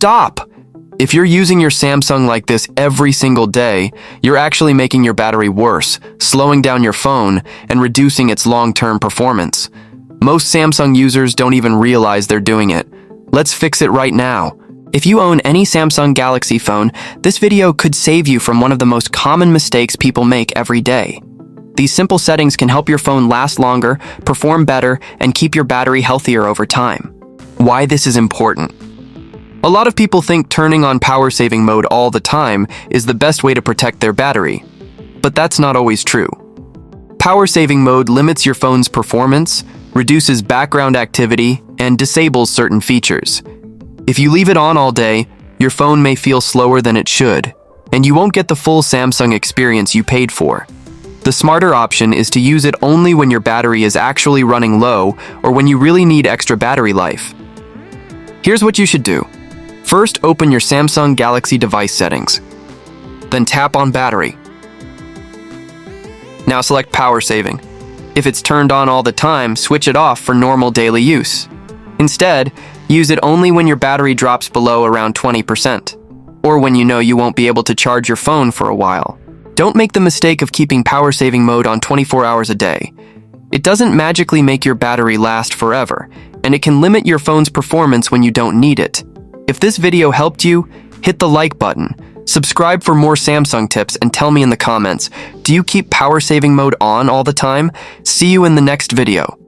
Stop! If you're using your Samsung like this every single day, you're actually making your battery worse, slowing down your phone, and reducing its long-term performance. Most Samsung users don't even realize they're doing it. Let's fix it right now. If you own any Samsung Galaxy phone, this video could save you from one of the most common mistakes people make every day. These simple settings can help your phone last longer, perform better, and keep your battery healthier over time. Why this is important. A lot of people think turning on power saving mode all the time is the best way to protect their battery, but that's not always true. Power saving mode limits your phone's performance, reduces background activity, and disables certain features. If you leave it on all day, your phone may feel slower than it should, and you won't get the full Samsung experience you paid for. The smarter option is to use it only when your battery is actually running low or when you really need extra battery life. Here's what you should do. First, open your Samsung Galaxy device settings. Then tap on Battery. Now select Power Saving. If it's turned on all the time, switch it off for normal daily use. Instead, use it only when your battery drops below around 20%, or when you know you won't be able to charge your phone for a while. Don't make the mistake of keeping power saving mode on 24 hours a day. It doesn't magically make your battery last forever, and it can limit your phone's performance when you don't need it. If this video helped you, hit the like button, subscribe for more Samsung tips, and tell me in the comments, do you keep power saving mode on all the time? See you in the next video.